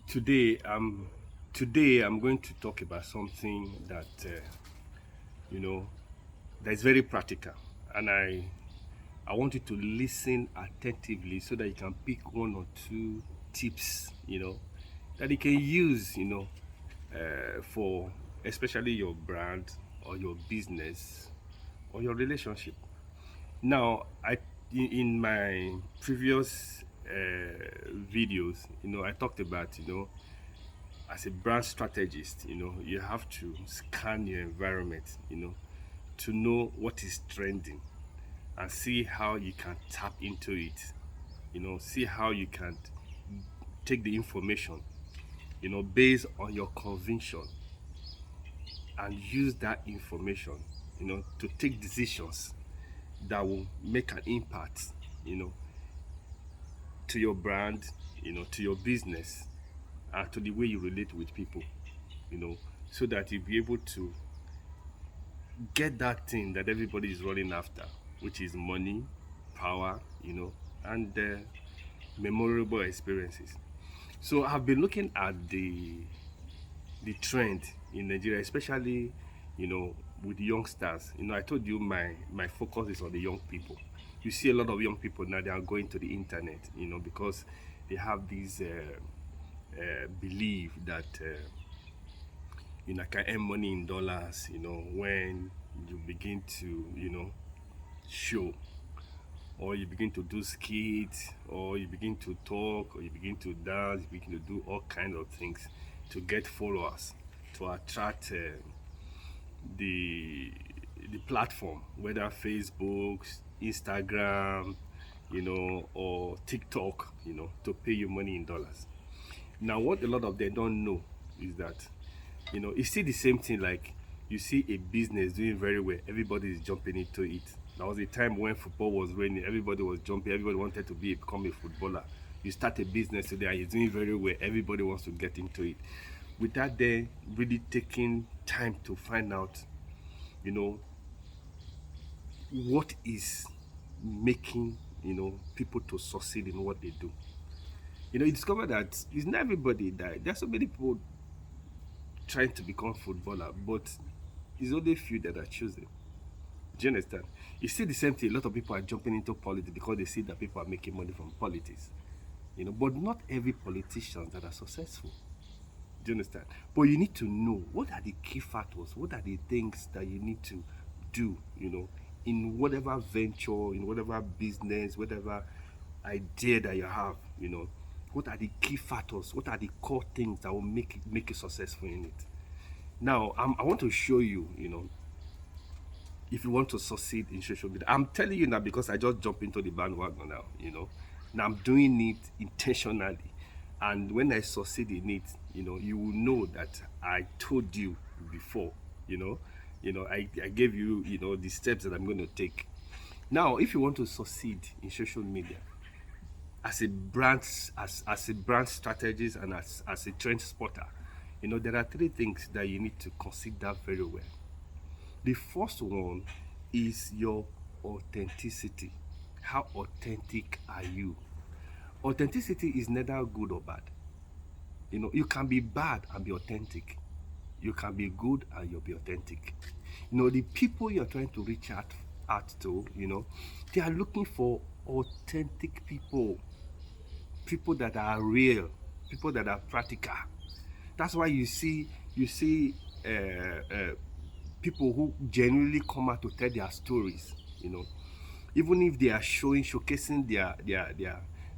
Today, today I'm going to talk about something that you know that is very practical, and I want you to listen attentively so that you can pick one or two tips, that you can use, for especially your brand or your business or your relationship. Now, in my previous videos, I talked about, as a brand strategist, you have to scan your environment, to know what is trending and see how you can tap into it, see how you can take the information, based on your conviction and use that information, to take decisions that will make an impact, you know, to your brand, to your business, and to the way you relate with people, so that you'll be able to get that thing that everybody is running after, which is money, power, and memorable experiences. So I've been looking at the trend in Nigeria, especially, with youngsters. I told you my focus is on the young people. You see a lot of young people now, they are going to the internet, because they have this belief that I can earn money in dollars, when you begin to, show, or you begin to do skits, or you begin to talk, or you begin to dance, you begin to do all kinds of things to get followers, to attract the the platform, whether Facebook, Instagram, or TikTok, to pay you money in dollars. Now, what a lot of them don't know is that, it's still the same thing. Like, you see a business doing very well, everybody is jumping into it. There was a time when football was raining, everybody was jumping, everybody wanted to become a footballer. You start a business today and it's doing very well, everybody wants to get into it. Without them really taking time to find out, you know, what is making, people to succeed in what they do. You discover that it's not everybody that there's so many people trying to become footballer, but it's only few that are choosing. Do you understand? You see the same thing. A lot of people are jumping into politics because they see that people are making money from politics. But not every politician that are successful. Do you understand? But you need to know what are the key factors, what are the things that you need to do, in whatever venture, in whatever business, whatever idea that you have, what are the key factors, what are the core things that will make you successful in it. Now, I want to show you, if you want to succeed in social media. I'm telling you now because I just jump into the bandwagon now, Now I'm doing it intentionally. And when I succeed in it, you will know that I told you before, I gave you, the steps that I'm going to take. Now, if you want to succeed in social media as a brand, as a brand strategist and as a trend spotter, there are three things that you need to consider very well. The first one is your authenticity. How authentic are you? Authenticity is neither good or bad. You can be bad and be authentic. You can be good and you'll be authentic. The people you're trying to reach out to, they are looking for authentic people. People that are real, people that are practical. That's why you see people who genuinely come out to tell their stories, even if they are showcasing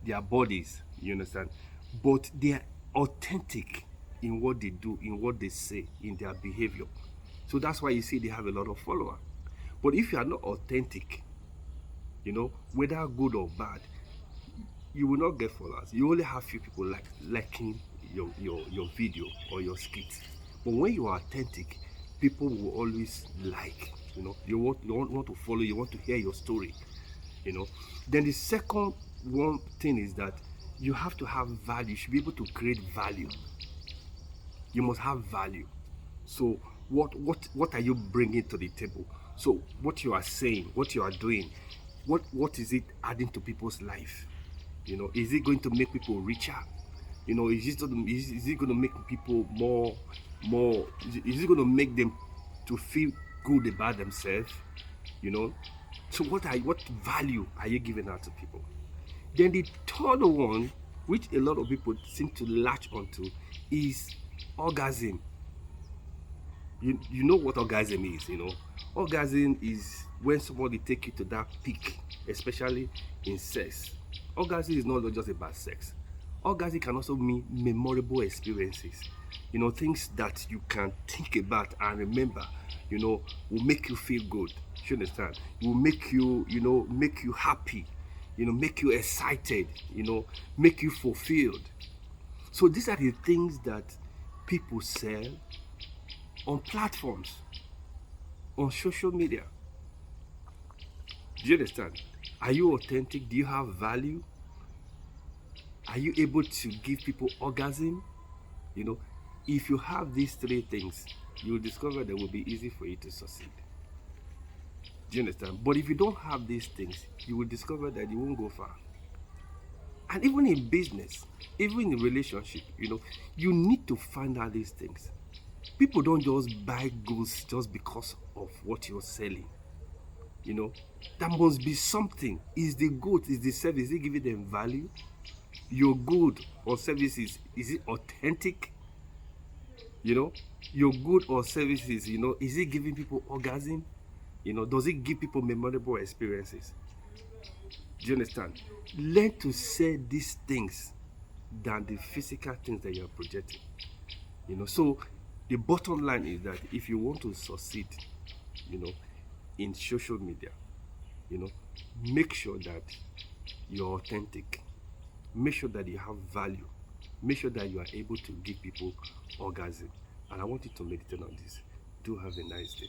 their bodies, you understand, but they are authentic in what they do, in what they say, in their behavior. So that's why you see they have a lot of followers. But if you are not authentic, whether good or bad, you will not get followers. You only have few people liking your video or your skit. But when you are authentic, people will always like. You want to follow. You want to hear your story. Then the second one thing is that you have to have value. You should be able to create value. You must have value. So what are you bringing to the table? So what you are saying, what you are doing, what is it adding to people's life? Is it going to make people richer? You know, is it going to make people more? Is it going to make them to feel good about themselves? You know, so what value are you giving out to people? Then the third one, which a lot of people seem to latch onto, is orgasm. You know what orgasm is, you know. Orgasm is when somebody take you to that peak, especially in sex. Orgasm is not just about sex. Orgasm can also mean memorable experiences, you know, things that you can think about and remember, you know, will make you feel good. You understand? Will make you, you know, make you happy, you know, make you excited, you know, make you fulfilled. So these are the things that people sell on platforms, on social media. Do you understand? Are you authentic? Do you have value? Are you able to give people orgasm? You know, if you have these three things, you'll discover that it will be easy for you to succeed. Do you understand? But if you don't have these things, you will discover that you won't go far. And even in business, even in relationship, you know, you need to find out these things. People don't just buy goods just because of what you're selling. You know, there must be something. Is the good, is the service, is it giving them value? Your good or services, is it authentic? You know, your good or services, you know, is it giving people orgasm? You know, does it give people memorable experiences? Do you understand? Learn to say these things than the physical things that you're projecting. You know, so the bottom line is that if you want to succeed, you know, in social media, you know, make sure that you're authentic. Make sure that you have value. Make sure that you are able to give people orgasm. And I want you to meditate on this. Do have a nice day.